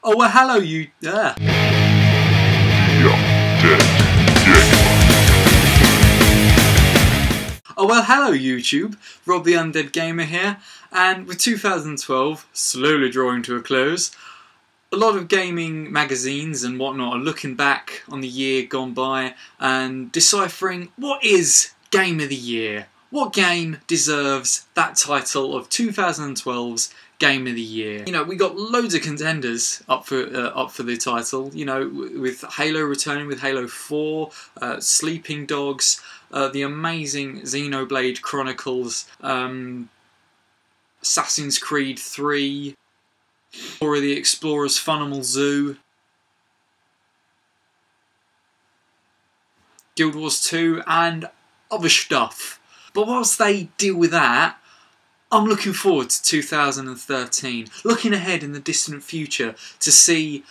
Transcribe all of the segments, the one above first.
Oh well, hello you. Oh well, hello YouTube. Rob the Undead Gamer here, and with 2012 slowly drawing to a close, a lot of gaming magazines and whatnot are looking back on the year gone by and deciphering what is Game of the Year. What game deserves that title of 2012's Game of the Year? You know, we got loads of contenders up for the title. You know, with Halo returning with Halo 4, Sleeping Dogs, the amazing Xenoblade Chronicles, Assassin's Creed 3, Dora the Explorer's Funimal Zoo, Guild Wars 2, and other stuff. But whilst they deal with that, I'm looking forward to 2013, looking ahead in the distant future to see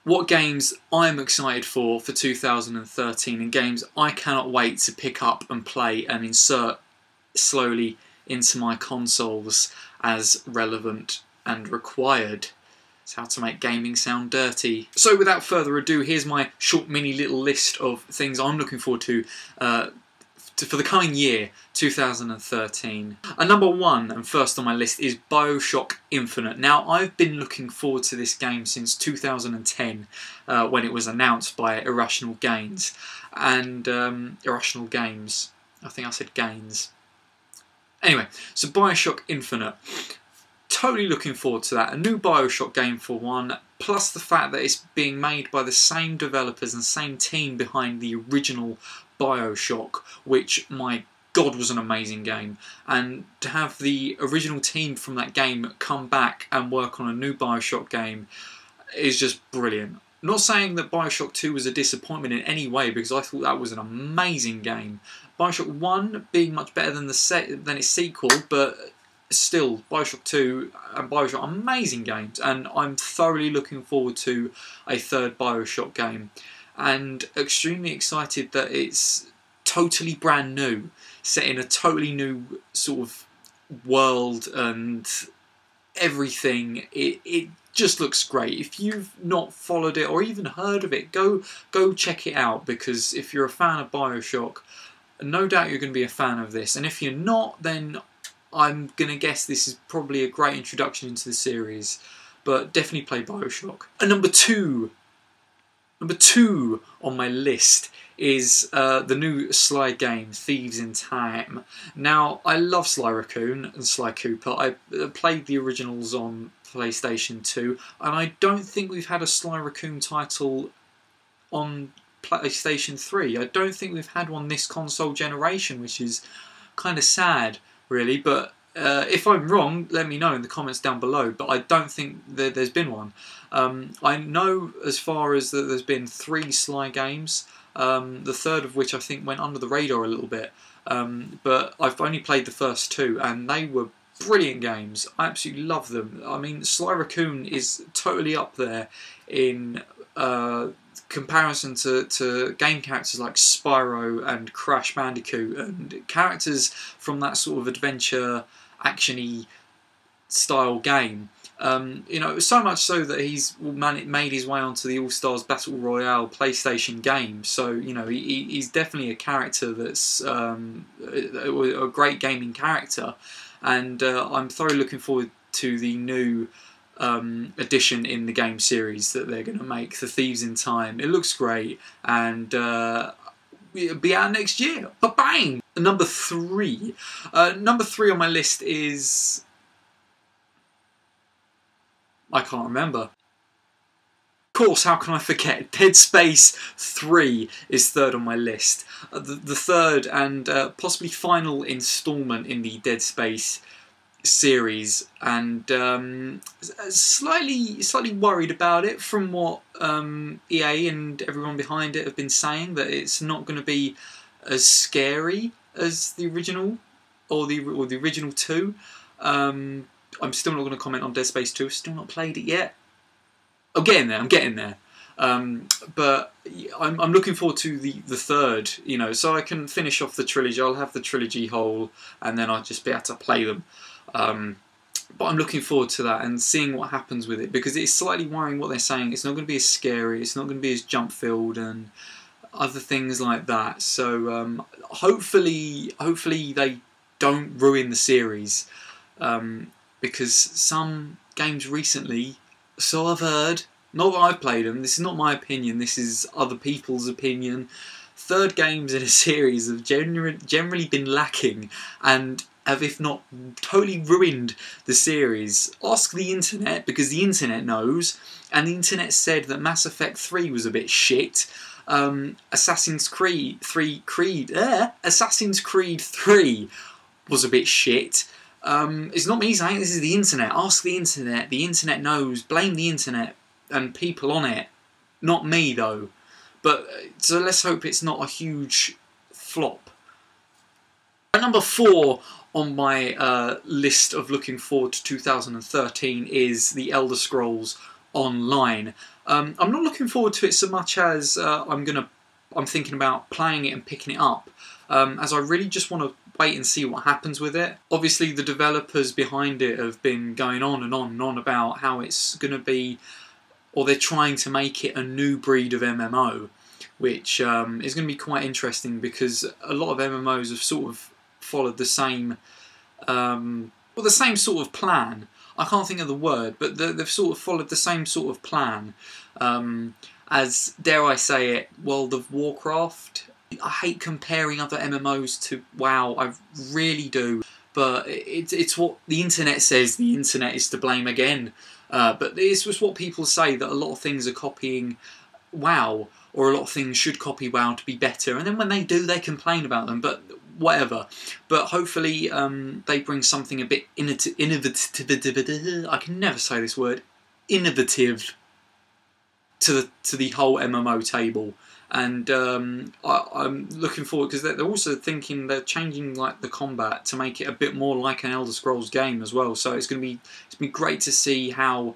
what games I'm excited for 2013 and games I cannot wait to pick up and play and insert slowly into my consoles as relevant and required. It's how to make gaming sound dirty. So without further ado, here's my short mini little list of things I'm looking forward to for the coming year, 2013. Number one, and first on my list, is Bioshock Infinite. Now, I've been looking forward to this game since 2010, when it was announced by Irrational Games. And, Irrational Games. I think I said Gains. Anyway, so Bioshock Infinite. Totally looking forward to that. A new Bioshock game for one, plus the fact that it's being made by the same developers and same team behind the original Bioshock, which, my God, was an amazing game. And to have the original team from that game come back and work on a new Bioshock game is just brilliant. Not saying that Bioshock 2 was a disappointment in any way, because I thought that was an amazing game. Bioshock 1 being much better than its sequel, but still, Bioshock 2 and Bioshock, amazing games, and I'm thoroughly looking forward to a third Bioshock game, and extremely excited that it's totally brand new, set in a totally new sort of world and everything. It just looks great. If you've not followed it or even heard of it, go check it out, because if you're a fan of Bioshock, no doubt you're going to be a fan of this, and if you're not, then I'm going to guess this is probably a great introduction into the series, but definitely play Bioshock. And number two on my list is the new Sly game, Thieves in Time. Now, I love Sly Racoon and Sly Cooper. I played the originals on PlayStation 2, and I don't think we've had a Sly Racoon title on PlayStation 3. I don't think we've had one this console generation, which is kind of sad, really, but if I'm wrong, let me know in the comments down below, but I don't think that there's been one. I know as far as that there's been 3 Sly games, the third of which I think went under the radar a little bit, but I've only played the first 2, and they were brilliant games. I absolutely love them. I mean, Sly Racoon is totally up there in comparison to game characters like Spyro and Crash Bandicoot, and characters from that sort of adventure, action-y style game. You know, so much so that he's made his way onto the All-Stars Battle Royale PlayStation game. So, you know, he's definitely a character that's a great gaming character, and I'm thoroughly looking forward to the new addition in the game series that they're going to make, the Thieves in Time. It looks great, and it'll be out next year. Ba-bang! Number three on my list is, I can't remember. Of course, how can I forget? Dead Space 3 is third on my list. The third and possibly final instalment in the Dead Space series, and slightly worried about it from what EA and everyone behind it have been saying, that it's not going to be as scary as the original or the original 2. I'm still not going to comment on Dead Space 2. I've still not played it yet. I'm getting there. But I'm looking forward to the third, you know, so I can finish off the trilogy. I'll have the trilogy whole, and then I'll just be able to play them. But I'm looking forward to that and seeing what happens with it, because it's slightly worrying what they're saying. It's not going to be as scary, it's not going to be as jump-filled and other things like that. So hopefully they don't ruin the series, because some games recently, so I've heard, not that I've played them, this is not my opinion, this is other people's opinion, third games in a series have generally been lacking and have, if not totally ruined the series. Ask the internet, because the internet knows, and the internet said that Mass Effect 3 was a bit shit. Assassin's Creed 3 was a bit shit. It's not me saying, this is the internet. Ask the internet. The internet knows. Blame the internet and people on it. Not me though. But so let's hope it's not a huge flop. At number 4 on my list of looking forward to 2013 is The Elder Scrolls Online. I'm not looking forward to it so much as I'm thinking about playing it and picking it up, as I really just want to wait and see what happens with it. Obviously the developers behind it have been going on and on and on about how it's going to be, or they're trying to make it a new breed of MMO, which is going to be quite interesting, because a lot of MMOs have sort of followed the same, the same sort of plan. I can't think of the word, but they've sort of followed the same sort of plan as, dare I say it, World of Warcraft. I hate comparing other MMOs to WoW, I really do, but it's what the internet says. The internet is to blame again, but it's just what people say, that a lot of things are copying WoW, or a lot of things should copy WoW to be better, and then when they do, they complain about them, but whatever. But hopefully they bring something a bit innovative, I can never say this word, innovative, to the whole MMO table. And I'm looking forward, because they're also thinking they're changing like the combat to make it a bit more like an Elder Scrolls game as well. So it's going to be great to see how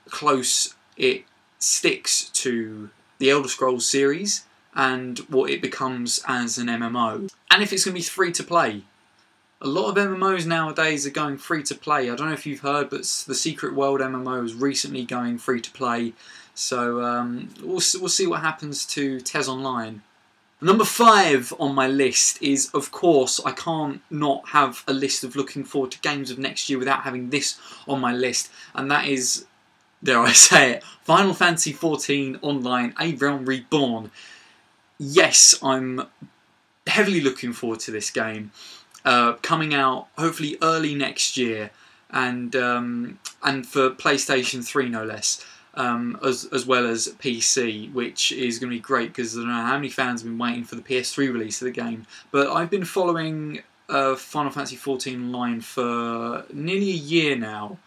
close it sticks to the Elder Scrolls series and what it becomes as an MMO. And if it's going to be free to play. A lot of MMOs nowadays are going free to play. I don't know if you've heard, but the Secret World MMO is recently going free to play. So we'll see what happens to TES Online. Number 5 on my list is, of course, I can't not have a list of looking forward to games of next year without having this on my list, and that is, dare I say it, Final Fantasy XIV Online: A Realm Reborn. Yes, I'm heavily looking forward to this game, coming out hopefully early next year, and for PlayStation 3 no less. As well as PC, which is going to be great, because I don't know how many fans have been waiting for the PS3 release of the game. But I've been following Final Fantasy XIV Online for nearly a year now,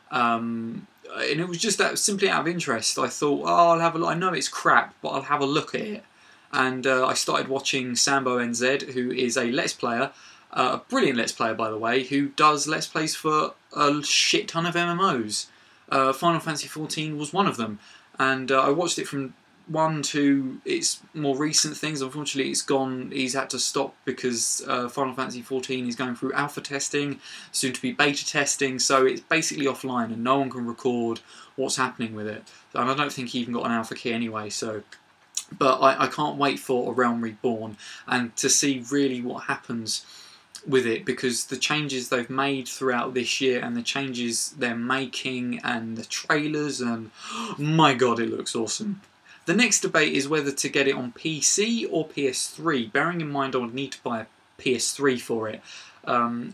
and it was just simply out of interest. I thought, oh, I'll have a look. I know it's crap, but I'll have a look at it. And I started watching Sambo NZ, who is a Let's Player, a brilliant Let's Player by the way, who does Let's Plays for a shit ton of MMOs. Final Fantasy XIV was one of them, and I watched it from 1 to its more recent things. Unfortunately, it's gone. He's had to stop because Final Fantasy XIV is going through alpha testing, soon to be beta testing, so it's basically offline and no one can record what's happening with it. And I don't think he even got an alpha key anyway. So, but I can't wait for A Realm Reborn and to see really what happens with it, because the changes they've made throughout this year and the changes they're making and the trailers, and my god, it looks awesome. The next debate is whether to get it on PC or PS3, bearing in mind I would need to buy a PS3 for it,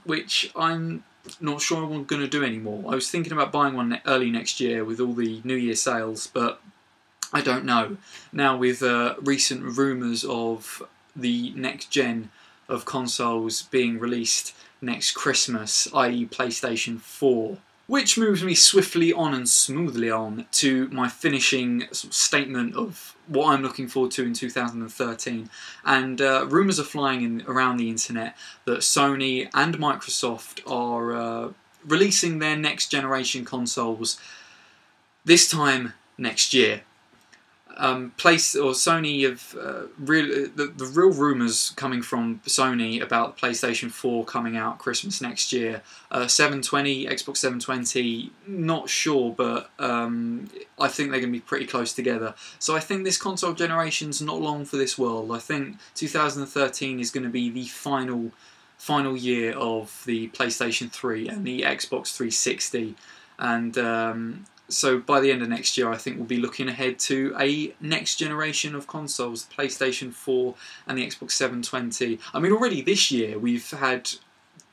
which I'm not sure I'm going to do anymore. I was thinking about buying one early next year with all the New Year sales, but I don't know. Now with recent rumours of the next gen of consoles being released next Christmas, i.e. PlayStation 4. Which moves me swiftly on and smoothly on to my finishing sort of statement of what I'm looking forward to in 2013. And rumours are flying around the internet that Sony and Microsoft are releasing their next generation consoles this time next year. Sony have the real rumours coming from Sony about the PlayStation 4 coming out Christmas next year. 720, Xbox 720, not sure, but I think they're going to be pretty close together. So I think this console generation's not long for this world. I think 2013 is going to be the final year of the PlayStation 3 and the Xbox 360, and so by the end of next year, I think we'll be looking ahead to a next generation of consoles, the PlayStation 4 and the Xbox 720. I mean, already this year we've had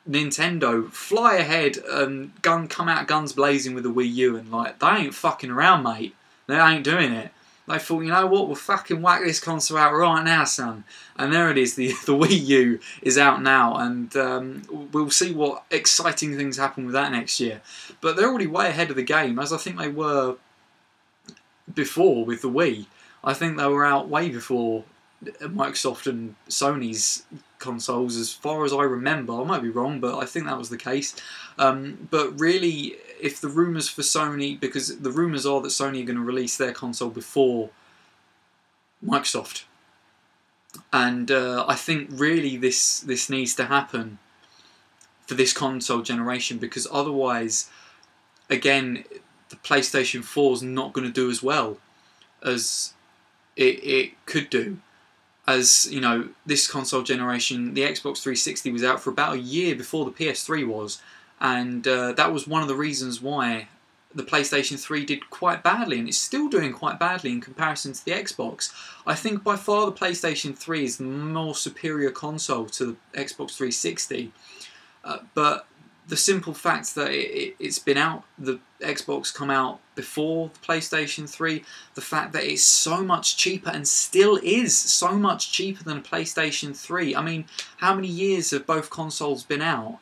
Nintendo fly ahead and come out guns blazing with the Wii U, and like, they ain't fucking around, mate. They ain't doing it. They thought, you know what, we'll fucking whack this console out right now, son. And there it is, the Wii U is out now, and we'll see what exciting things happen with that next year. But they're already way ahead of the game, as I think they were before with the Wii. I think they were out way before Microsoft and Sony's consoles, as far as I remember. I might be wrong, but I think that was the case. But really, if the rumours for Sony, because the rumours are that Sony are going to release their console before Microsoft, and I think really this needs to happen for this console generation, because otherwise, again, the PlayStation 4 is not going to do as well as it could do. As you know, this console generation, the Xbox 360 was out for about a year before the PS3 was, and that was one of the reasons why the PlayStation 3 did quite badly, and it's still doing quite badly in comparison to the Xbox. I think by far the PlayStation 3 is the more superior console to the Xbox 360, but the simple fact that it's been out, the Xbox come out before the PlayStation 3, the fact that it's so much cheaper, and still is so much cheaper than a PlayStation 3. I mean, how many years have both consoles been out?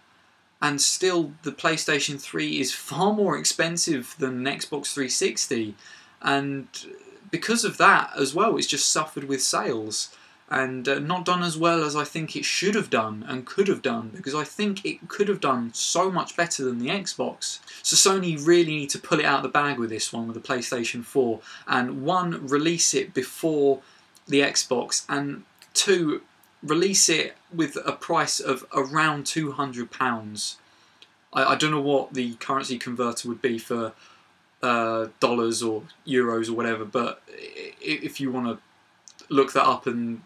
And still the PlayStation 3 is far more expensive than an Xbox 360. And because of that as well, it's just suffered with sales. And not done as well as I think it should have done and could have done, because I think it could have done so much better than the Xbox. So Sony really need to pull it out of the bag with this one, with the PlayStation 4, and one, release it before the Xbox, and two, release it with a price of around £200. I don't know what the currency converter would be for dollars or euros or whatever, but if you want to look that up and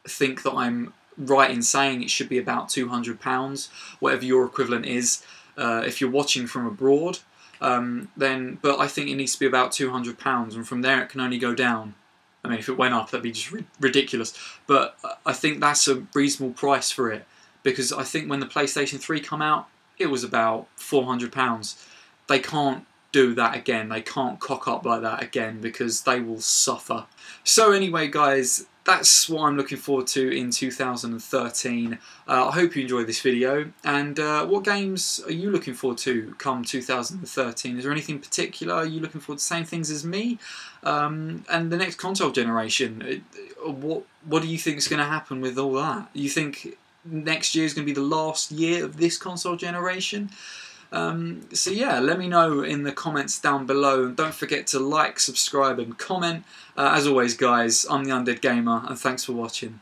think that I'm right in saying it should be about £200, whatever your equivalent is, if you're watching from abroad, but I think it needs to be about £200, and from there it can only go down. I mean, if it went up, that'd be just ridiculous, but I think that's a reasonable price for it, because I think when the PlayStation 3 come out, it was about £400. They can't do that again. They can't cock up like that again, because they will suffer. So anyway, guys, that's what I'm looking forward to in 2013. I hope you enjoyed this video, and what games are you looking forward to come 2013? Is there anything particular? Are you looking forward to the same things as me? And the next console generation, what do you think is going to happen with all that? You think next year is going to be the last year of this console generation? So yeah, let me know in the comments down below, and don't forget to like, subscribe and comment. As always, guys, I'm the Undead Gamer, and thanks for watching.